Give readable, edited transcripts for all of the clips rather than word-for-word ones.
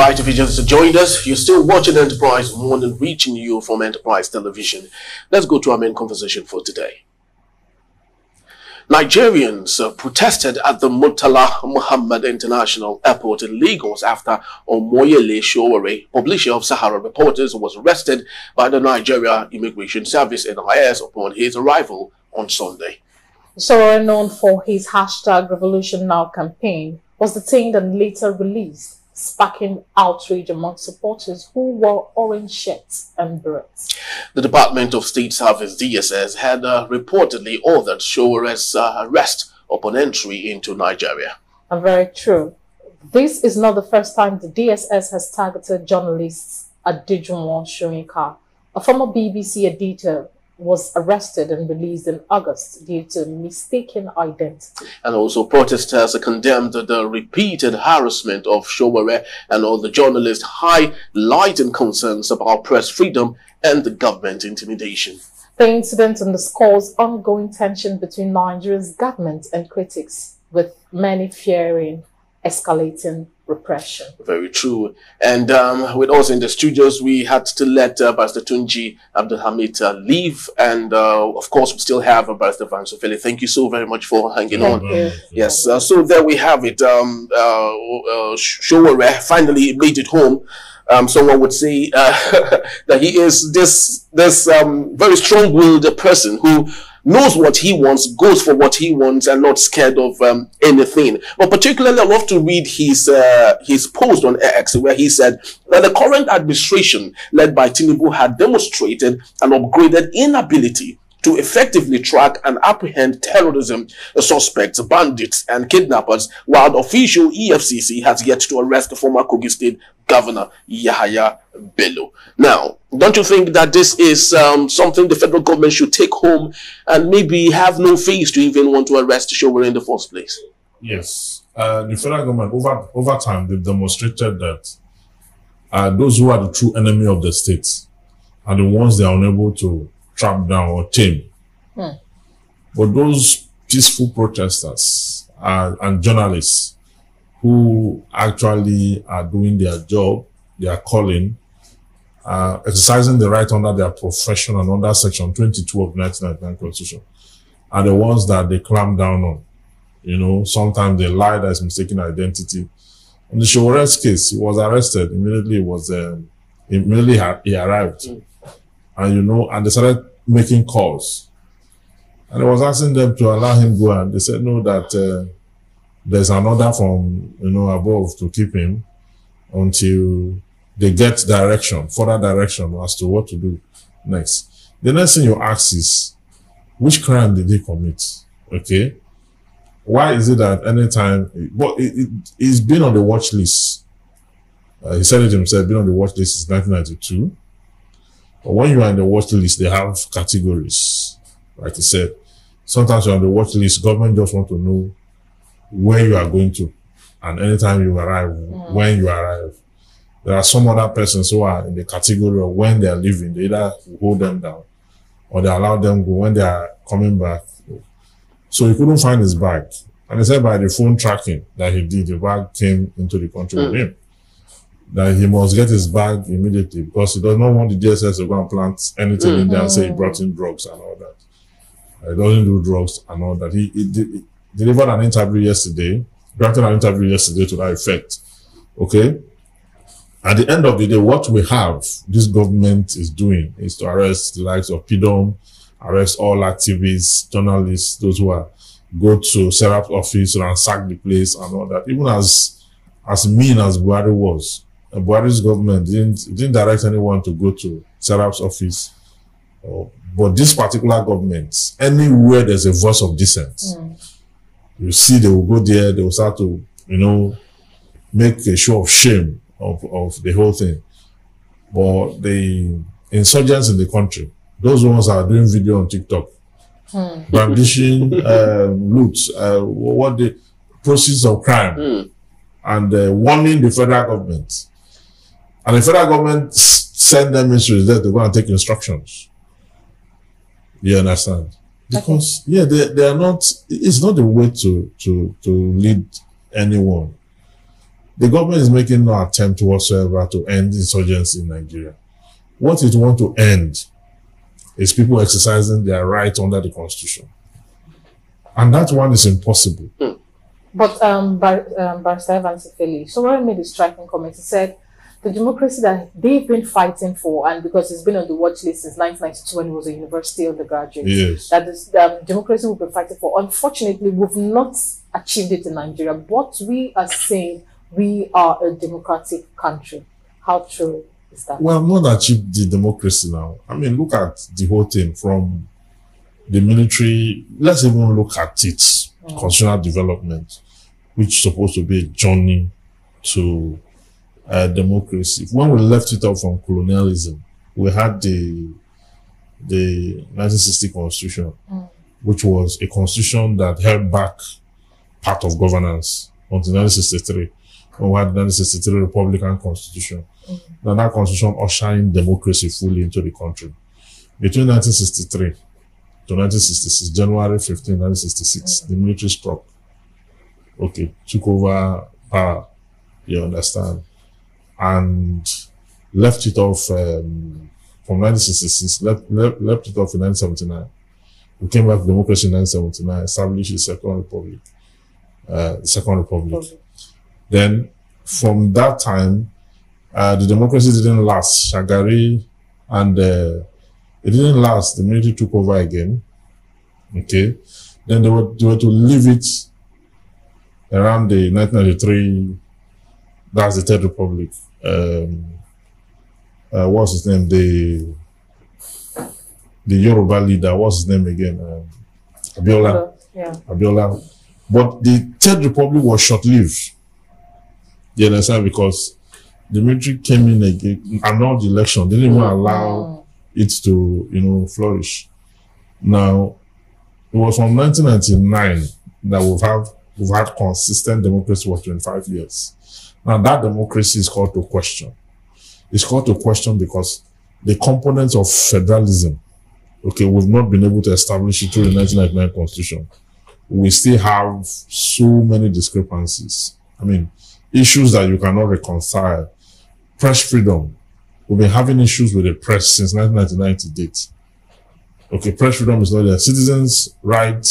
Right, if you just joined us, you're still watching Enterprise Morning, reaching you from Enterprise Television. Let's go to our main conversation for today. Nigerians protested at the Murtala Muhammad International Airport in Lagos after Omoyele Sowore, publisher of Sahara Reporters, was arrested by the Nigeria Immigration Service (NIS) upon his arrival on Sunday. Sowore, known for his #RevolutionNow campaign, was detained and later released, sparking outrage among supporters who wore orange shirts and berets. The Department of State Service (DSS) had reportedly ordered Sowore's arrest upon entry into Nigeria. Very true. This is not the first time the DSS has targeted journalists. Adejunwon Soyinka, a former BBC editor, was arrested and released in August due to mistaken identity. And also protesters condemned the repeated harassment of Sowore and all the journalists, highlighting concerns about press freedom and the government intimidation. The incident underscores ongoing tension between Nigeria's government and critics, with many fearing escalating repression. Very true. And with us in the studios, we had to let Pastor Tunji Abdulhamid leave. And of course, we still have Pastor Vansofele. Thank you so very much for hanging on. Yes, so there we have it. Sowore finally made it home. Someone would say that he is this very strong-willed person who knows what he wants, goes for what he wants, and not scared of anything. But particularly, I love to read his post on X, where he said that the current administration, led by Tinubu, had demonstrated an upgraded inability to effectively track and apprehend terrorism suspects, bandits, and kidnappers, while the official EFCC has yet to arrest the former Kogi State Governor Yahaya Bello. Now, don't you think that this is something the federal government should take home and maybe have no face to even want to arrest Sowore in the first place? Yes. The federal government, over time, they've demonstrated that those who are the true enemy of the state are the ones they are unable to trap down or tame. But those peaceful protesters and journalists who actually are doing their job, their calling, exercising the right under their profession and under Section 22 of the 1999 Constitution, are the ones that they clamp down on. You know, sometimes they lie that it's mistaken identity. In the Sowore's case, he was arrested immediately. He arrived, and you know, and they started making calls, and I was asking them to allow him go, and they said no, that there's an order from above to keep him until they get further direction as to what to do next. The next thing you ask is, which crime did he commit? Okay, why is it that anytime? But he's been on the watch list. He said it himself. Been on the watch list since 1992. But when you are on the watch list, they have categories. Like he said, sometimes you're on the watch list, government just want to know where you are going to, and anytime you arrive, when you arrive. There are some other persons who are in the category of when they are leaving, they either hold them down or they allow them go when they are coming back. So he couldn't find his bag. And he said by the phone tracking that he did, the bag came into the country with him. That he must get his bag immediately because he does not want the DSS to go and plant anything in there and say he brought in drugs and all that. He doesn't do drugs and all that. He delivered an interview yesterday, granted an interview yesterday to that effect. Okay? At the end of the day, what we have, this government is doing is to arrest the likes of PDOM, arrest all activists, journalists, those who go to Serap's office, ransack the place and all that. Even as mean as Buhari was, Buhari's government didn't direct anyone to go to Serap's office. But this particular government, anywhere there's a voice of dissent, you see they will go there, they will start to, make a show of shame of the whole thing. But the insurgents in the country, those ones are doing video on TikTok, brandishing loot, what the proceeds of crime, and warning the federal government. And the federal government send them ministries there to go and take instructions. You understand? Because they are not. It's not the way to lead anyone. The government is making no attempt whatsoever to end insurgency in Nigeria. What it wants to end is people exercising their right under the Constitution. And that one is impossible. But Barrister Evans Ifeli, Sowore made a striking comment. He said the democracy that they've been fighting for, and because it's been on the watch list since 1992 when he was a university undergraduate, yes, that is democracy we've been fighting for. Unfortunately, we've not achieved it in Nigeria. But we are saying we are a democratic country. How true is that? Well, not achieved the democracy now. I mean, look at the whole thing from the military. Let's even look at its constitutional development, which is supposed to be a journey to democracy. When we left it off from colonialism, we had the 1960 Constitution, which was a constitution that held back part of governance until 1963. When we had the 1963 Republican Constitution. Now that constitution ushering democracy fully into the country. Between 1963 to 1966, January 15, 1966, the military struck. Okay, took over power, you understand, and left it off from 1966, left it off in 1979. We came back to democracy in 1979, established the Second Republic. Then, from that time, the democracy didn't last. Shagari, and it didn't last. The military took over again. Okay. Then they were to leave it around the 1993. That's the Third Republic. What's his name? The Yoruba leader. What's his name again? Abiola. Yeah. Abiola. But the Third Republic was short-lived. You understand? Because the military came in again, annulled the election. They didn't even allow it to, flourish. Now, it was from 1999 that we've had consistent democracy for 25 years. Now, that democracy is called to question. It's called to question because the components of federalism, okay, we've not been able to establish it through the 1999 Constitution. We still have so many discrepancies. I mean, issues that you cannot reconcile. Press freedom. We've been having issues with the press since 1999 to date. Okay, press freedom is not there. Citizens' right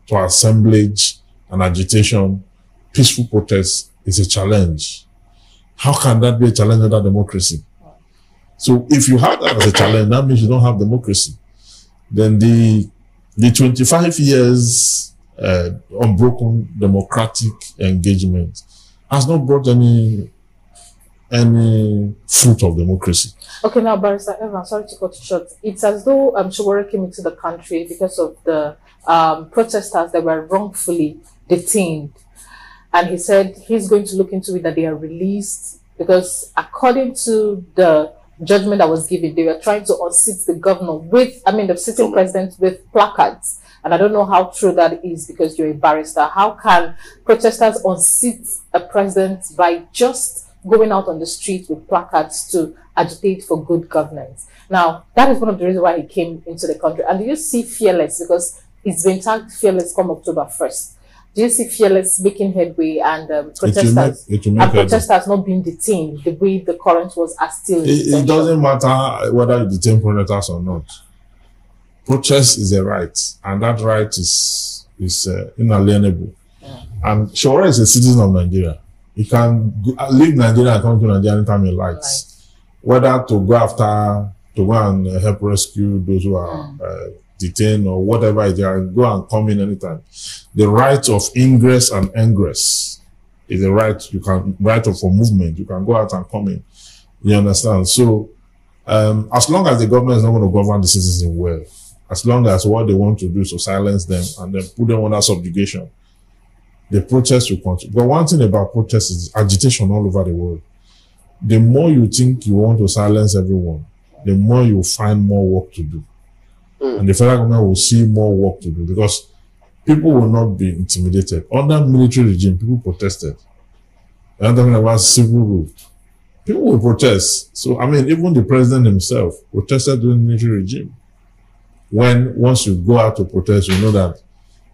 to assemblage and agitation, peaceful protest is a challenge. How can that be a challenge under democracy? So if you have that as a challenge, that means you don't have democracy. Then the 25 years unbroken democratic engagement has not brought any fruit of democracy. Okay, now, Barrister Evan, sorry to cut you short. It's as though Sowore came into the country because of the protesters that were wrongfully detained. And he said he's going to look into it, that they are released, because according to the judgment that was given, they were trying to unseat the governor the sitting president with placards. And I don't know how true that is because you're a barrister. How can protesters unseat a president by just going out on the street with placards to agitate for good governance? Now, that is one of the reasons why he came into the country. And do you see Fearless, because it's been tagged Fearless come October 1st? Do you see Fearless making headway and protesters not being detained the way the current was are still? It doesn't matter whether you detain protesters or not. Protest is a right, and that right is inalienable. Yeah. And Sowore is a citizen of Nigeria. He can leave Nigeria and come to Nigeria anytime he likes. Whether to go and help rescue those who are detained or whatever it is, go and come in anytime. The right of ingress and ingress is a right. Right for movement. You can go out and come in. You understand? So, as long as the government is not going to govern the citizens well, as long as what they want to do is to silence them and then put them under subjugation, the protest will continue. But one thing about protests is agitation all over the world. The more you think you want to silence everyone, the more you find more work to do. And the federal government will see more work to do because people will not be intimidated. Under military regime, people protested. I'm talking about civil rule. People will protest. So, even the president himself protested during the military regime. Once you go out to protest, you know that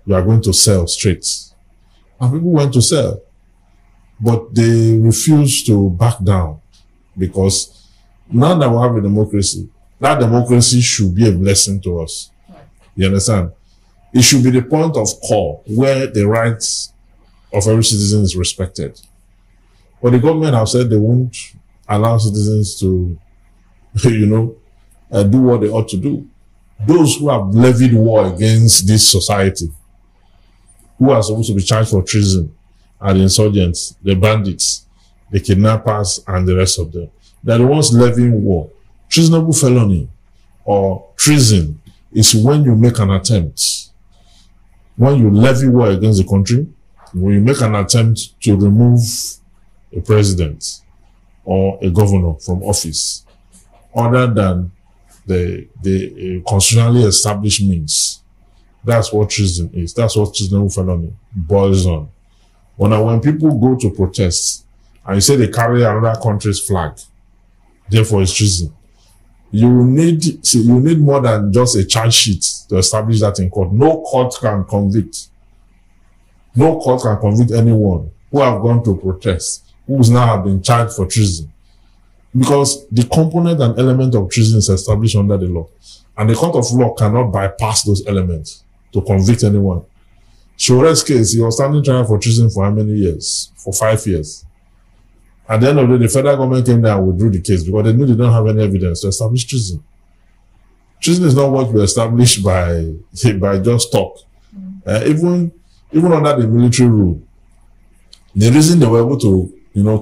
you are going to sell straight. And people went to sell. But they refuse to back down, because now that we have a democracy, that democracy should be a blessing to us. You understand? It should be the point of call where the rights of every citizen is respected. But the government have said they won't allow citizens to, do what they ought to do. Those who have levied war against this society, who are supposed to be charged for treason, are the insurgents, the bandits, the kidnappers, and the rest of them. They're the ones levying war. Treasonable felony or treason is when you make an attempt, when you levy war against the country, when you make an attempt to remove a president or a governor from office, other than the constitutionally established means. That's what treason is. That's what treasonable felony boils on. But now when people go to protest and you say they carry another country's flag, therefore it's treason, you need more than just a charge sheet to establish that in court. No court can convict. No court can convict anyone who have gone to protest, who's now have been charged for treason. Because the component and element of treason is established under the law. And the court of law cannot bypass those elements to convict anyone. Sowore's case, he was standing trial for treason for how many years? For 5 years. At the end of the day, the federal government came there and withdrew the case because they knew they don't have any evidence to establish treason. Treason is not what you establish by just talk. Even under the military rule, the reason they were able to,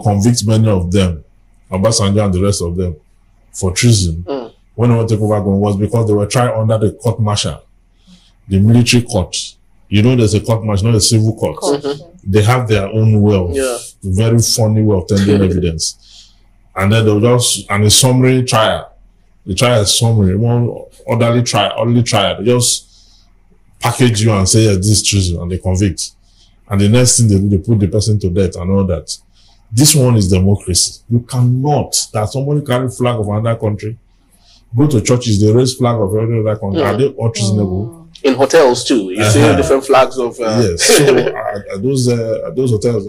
convict many of them, Obasanjo and the rest of them, for treason when they were taking over government was because they were tried under the court martial, the military court. There's a court martial, not a civil court. They have their own way of, very funny way of tendering evidence. And then they'll just, and a summary trial. The trial is summary, one orderly trial. They just package you and say, yes, this is treason, and they convict. And the next thing they do, they put the person to death and all that. This one is democracy. You cannot, that somebody carry flag of another country, go to churches, they raise flag of every other country. Are they all treasonable? In hotels too, you see different flags of. Yes, so those hotels,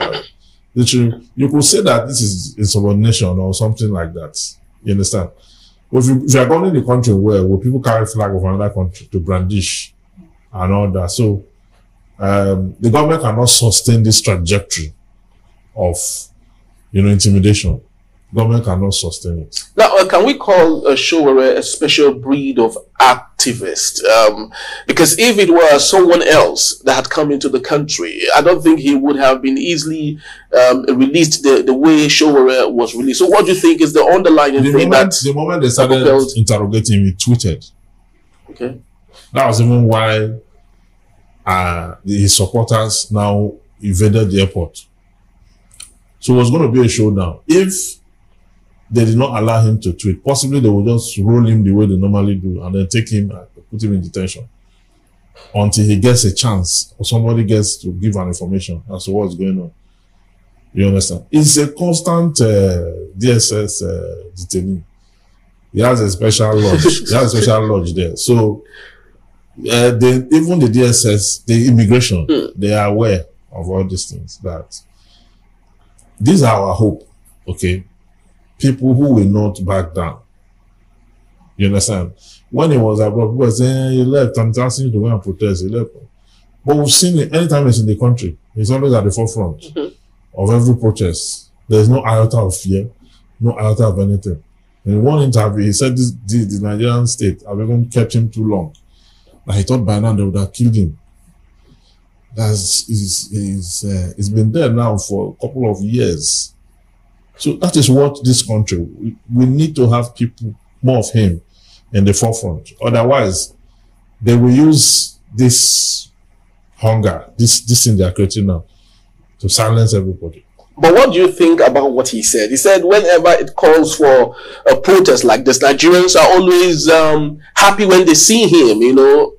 literally, you could say that this is insubordination or something like that. You understand? But if you are going in the country where people carry flag of another country to brandish and all that, so the government cannot sustain this trajectory of, intimidation. Government cannot sustain it. Now, can we call Sowore a special breed of activist? Because if it were someone else that had come into the country, I don't think he would have been easily released the way Sowore was released. So what do you think is the underlying thing the moment they started interrogating him, he tweeted. Okay. That was even why his supporters now invaded the airport. So it was going to be a showdown. If they did not allow him to tweet, possibly they would just roll him the way they normally do and then take him and put him in detention until he gets a chance or somebody gets to give an information as to what's going on. You understand? It's a constant DSS detainee. He has a special lodge. There. So even the DSS, the immigration, they are aware of all these things. That these are our hope. Okay. People who will not back down. You understand? When he was abroad, people were saying he left and asking you to go and protest. He left. But we've seen it anytime he's in the country, he's always at the forefront of every protest. There's no iota of fear, no iota of anything. In one interview, he said the Nigerian state have even kept him too long. Like he thought by now they would have killed him. He's been there now for a couple of years. So that is what this country, we need to have people, more of him, in the forefront. Otherwise, they will use this hunger, this thing they are creating now, to silence everybody. But what do you think about what he said? He said whenever it calls for a protest like this, Nigerians are always happy when they see him,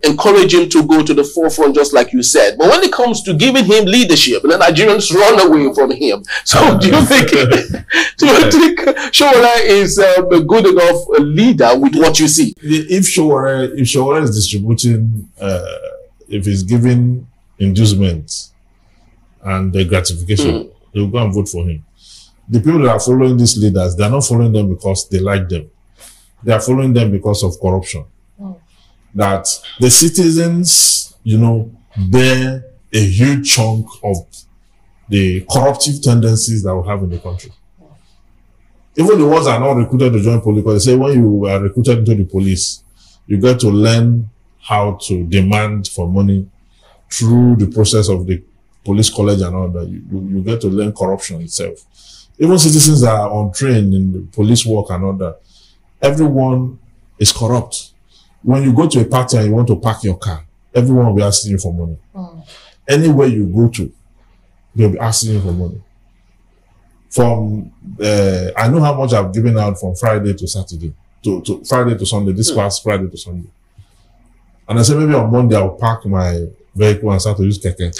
encourage him to go to the forefront, just like you said. But when it comes to giving him leadership, the Nigerians run away from him. So do you think Sowore is a good enough leader with what you see? If Sowore is distributing, if he's giving inducement and the gratification, They will go and vote for him. The people that are following these leaders, they are not following them because they like them. They are following them because of corruption. That the citizens, bear a huge chunk of the corruptive tendencies that we have in the country. Even the ones that are not recruited to join police, because they say when you are recruited into the police, you get to learn how to demand for money through the process of the police college and all that. You get to learn corruption itself. Even citizens that are untrained in the police work and all that, everyone is corrupt. When you go to a party and you want to park your car, everyone will be asking you for money. Anywhere you go to, they'll be asking you for money. From I know how much I've given out from Friday to Saturday, to Friday to Sunday, this past Friday to Sunday. And I said maybe on Monday I'll park my vehicle and start to use keke.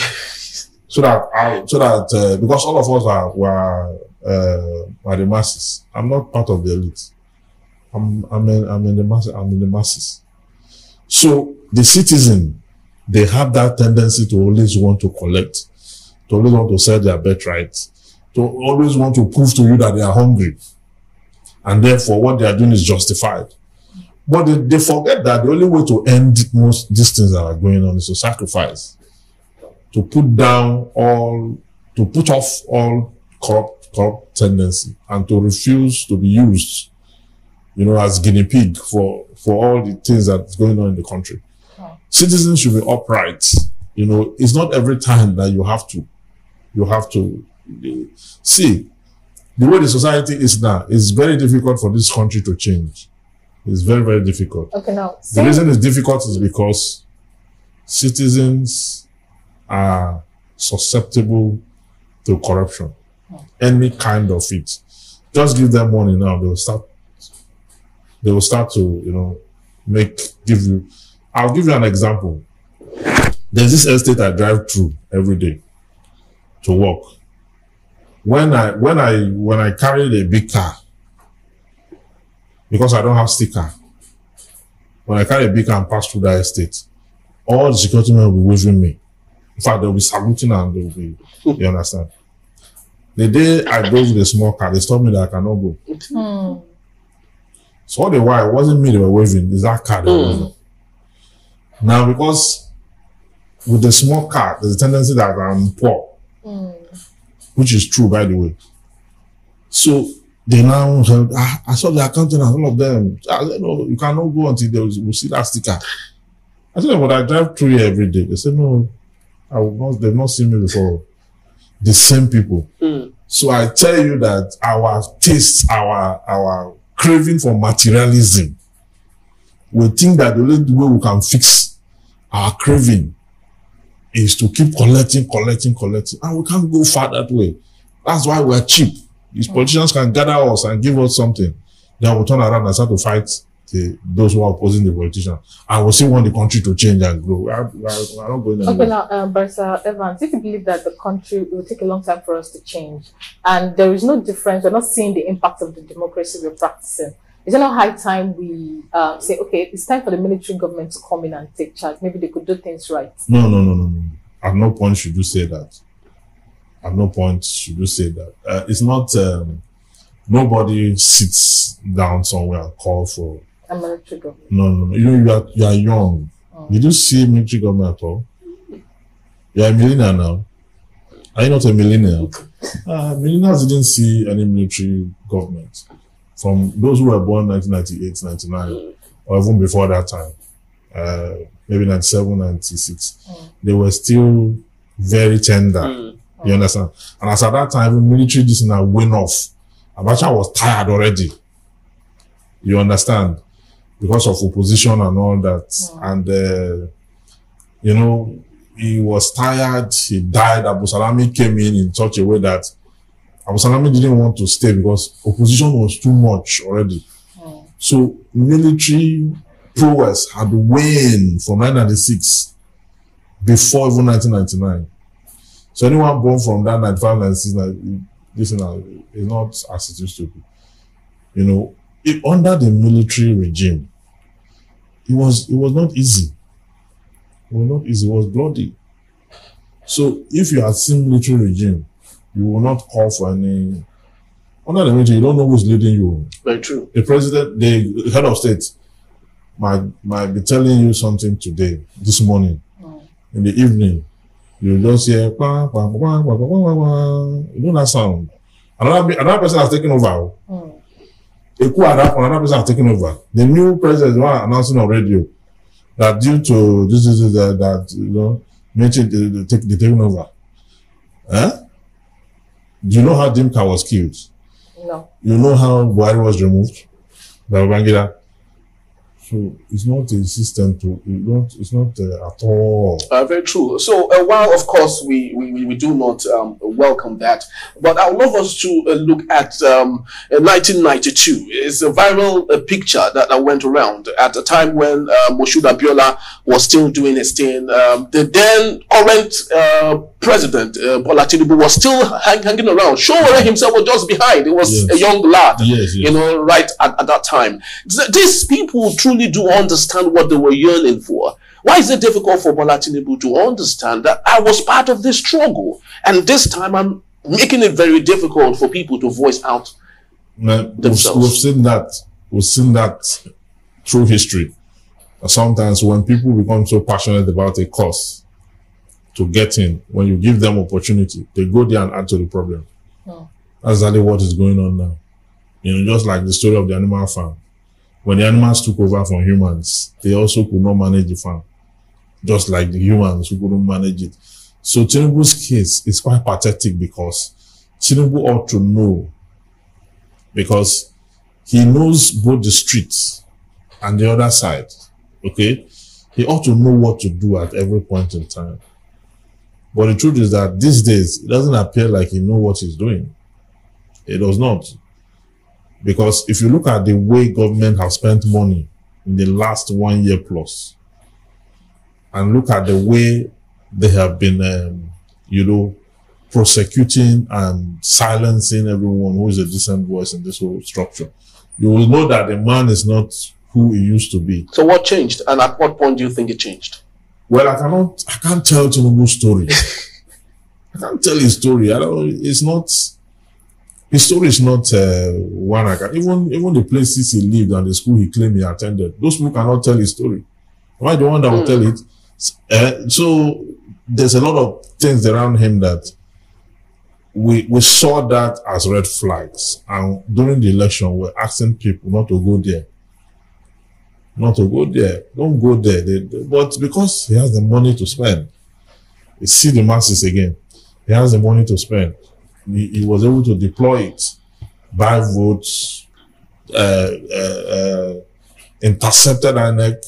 so that because all of us were the masses. I'm not part of the elite. I'm in the masses. So the citizen, they have that tendency to always want to collect, to always want to sell their birthright, to always want to prove to you that they are hungry. And therefore what they are doing is justified. But they forget that the only way to end most these things that are going on is to sacrifice, to put off all corrupt tendency, and to refuse to be used, as guinea pig for all the things that's going on in the country. Citizens should be upright. It's not every time that you have to see the way the society is now. It's very difficult for this country to change. It's very, very difficult. Okay, now the reason it's difficult is because citizens are susceptible to corruption. Any kind of it. Just give them money now, they will start to, I'll give you an example. There's this estate I drive through every day to work. When I carried a big car, because I don't have sticker, when I carry a big car and pass through that estate, all the security men will be waving me. In fact, they'll be saluting and they'll be, you understand? The day I drove with a small car, they told me that I cannot go. So all the while, it wasn't me they were waving, it's that car they were waving. Now, because with the small car, there's a tendency that I'm poor, which is true, by the way. So they now said, I saw the accountant and all of them. I said, no, you cannot go until they will see that sticker. I said, but I drive through here every day. They said, no, they've not seen me before. The same people. So I tell you that our taste, our craving for materialism, we think that the only way we can fix our craving is to keep collecting, and we can't go far that way. That's why we're cheap. These politicians can gather us and give us something, then we'll turn around and start to fight those who are opposing the politician. I will still want the country to change and grow. We're not going anywhere. Okay, now, Barrister Evans, if you believe that the country will take a long time for us to change, and there is no difference, we're not seeing the impact of the democracy we're practicing, is it not high time we say, okay, it's time for the military government to come in and take charge? Maybe they could do things right. No. At no point should you say that. At no point should you say that. It's not, nobody sits down somewhere and call for a military government. No. You are young. Did you see military government at all? You are a millennial now. Are you not a millennial? Millennials didn't see any military government. From those who were born 1998, 99, or even before that time, maybe 97, 96, they were still very tender. You understand? And as at that time, military this now went off. Abacha was tired already. You understand? Because of opposition and all that. And, he was tired. He died. Abu Salami came in such a way that Abu Salami didn't want to stay because opposition was too much already. So military prowess had waned from 1996 before even 1999. So anyone born from that 95, 96, this is not as it used to be. Under the military regime, it was not easy. It was not easy. It was bloody. So if you had seen military regime, You will not call for any. Under the meeting, you don't know who's leading you. Very true. The president, the head of state, might be telling you something today, this morning, in the evening. You just hear, you know that sound. Another person has taken over. Another person has taken over. The new president is announcing on radio that due to this that you know, mentioned the taking over. Do you know how Dimka was killed? No. You know how Buhari was removed by Babangida? So it's not a system it's not at all. Very true. So while of course we do not welcome that, but I would love us to look at 1992. It's a viral picture that went around at a time when Moshood Abiola was still doing his thing. The then current president Bola Tinubu was still hanging around. Sowore himself was just behind. He was a young lad, you know, right at that time. These people truly do understand what they were yearning for. Why is it difficult for Bola Tinubu to understand that I was part of this struggle, and this time I'm making it very difficult for people to voice out themselves? We've seen that through history. Sometimes when people become so passionate about a cause to get in, when you give them opportunity, they go there and add to the problem. That's exactly what is going on now. You know, just like the story of the animal farm. When the animals took over from humans, they also could not manage the farm, just like the humans who couldn't manage it. So Tinubu's case is quite pathetic because Tinubu ought to know, because he knows both the streets and the other side, okay? He ought to know what to do at every point in time. But the truth is that these days, it doesn't appear like he knows what he's doing. It does not. Because if you look at the way government have spent money in the last 1 year plus, and look at the way they have been, you know, prosecuting and silencing everyone who is a decent voice in this whole structure, you will know that the man is not who he used to be. So what changed? And at what point do you think it changed? Well, I can't tell Tinubu's story. I can't tell his story. His story is not one I can. Even the places he lived and the school he claimed he attended, those people cannot tell his story. Am I the one that will tell it? So there's a lot of things around him that we saw that as red flags. And during the election, we're asking people not to go there. Not to go there. Don't go there. But because he has the money to spend, you see the masses again. He has the money to spend. He was able to deploy it, buy votes, intercepted INEC,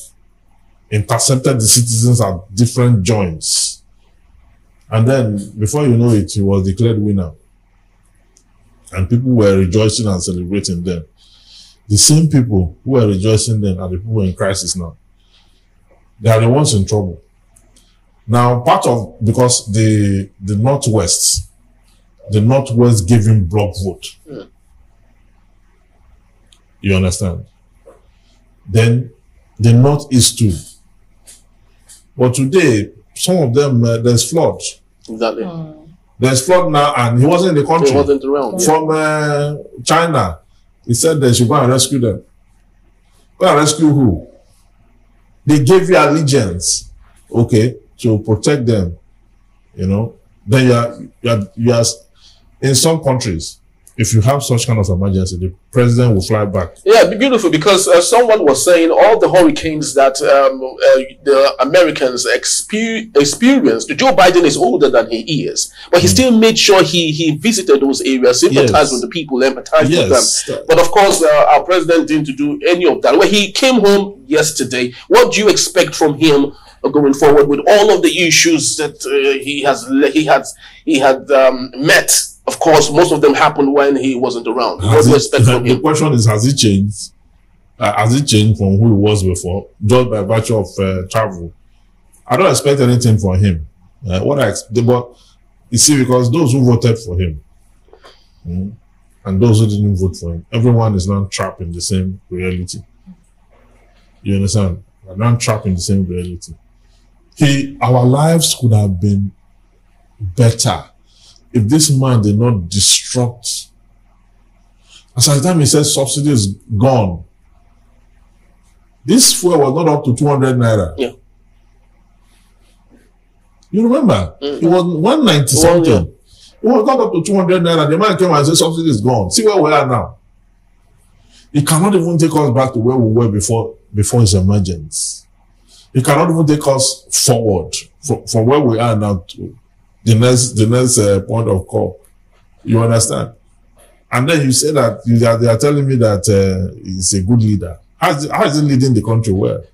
intercepted the citizens at different joints. And then, before you know it, he was declared winner. And people were rejoicing and celebrating them. The same people who were rejoicing then are the people in crisis now. They are the ones in trouble. Now, because the Northwest gave him block vote. You understand? Then the Northeast too. But today, some of them, there's flood. Exactly. There's flood now, and he wasn't in the country. He wasn't around. From China, he said they should go and rescue them. Go and rescue who? They gave you allegiance, okay, to protect them. You know, then you are in some countries, if you have such kind of emergency, the president will fly back. Yeah, it'd be beautiful, because someone was saying all the hurricanes that the Americans experienced, Joe Biden is older than he is, but he still made sure he visited those areas, sympathized with the people, empathized with them. But of course, our president didn't do any of that. When he came home yesterday, what do you expect from him going forward with all of the issues that he had met? Of course, most of them happened when he wasn't around. What do you expect from him? The question is, has he changed? Has he changed from who he was before, just by virtue of travel? I don't expect anything from him. But you see, because those who voted for him and those who didn't vote for him, everyone is now trapped in the same reality. You understand? We're not trapped in the same reality. Our lives could have been better if this man did not disrupt, as at the time he said subsidy is gone, this fuel was not up to 200 naira. Yeah. You remember? It was 190 something. Yeah. It was not up to 200 naira. The man came and said subsidy is gone. See where we are now. It cannot even take us back to where we were before his emergence. It cannot even take us forward from where we are now to the next point of call. You understand? And then you say that they are telling me that he's a good leader. How is he leading the country well?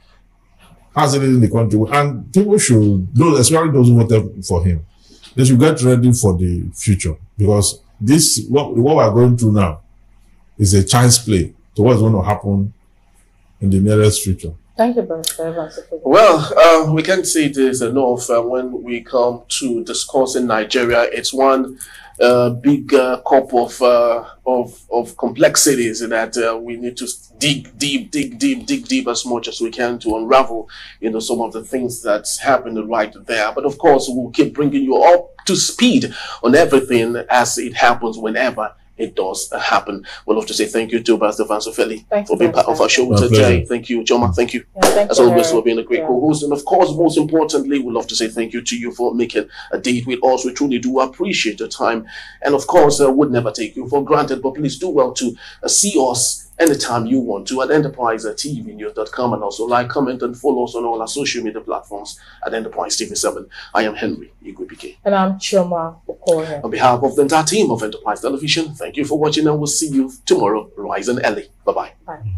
How is he leading the country well? And people should, especially those who voted for him, they should get ready for the future, because what we are going through now is a child's play to what's going to happen in the nearest future. Thank you, Barrister. Well, we can't say this enough when we come to discussing Nigeria. It's one big cup of complexities that we need to dig deep as much as we can to unravel, some of the things that's happening right there. But of course, we'll keep bringing you up to speed on everything as it happens whenever it does happen. We'd love to say thank you to Pastor Sowore for being part of our show today. Thank you, Choma. Thank you. As always, for being a great co-host. And of course, most importantly, we'd love to say thank you to you for making a date with us. We truly do appreciate your time. And of course, would never take you for granted, but please do well to see us anytime you want to at enterprisetvnews.com, and also like, comment, and follow us on all our social media platforms at Enterprise TV7. I am Henry Igwe. And I'm Choma Okoye. On behalf of the entire team of Enterprise Television, thank you for watching, and we'll see you tomorrow, rising early. Bye-bye. Bye.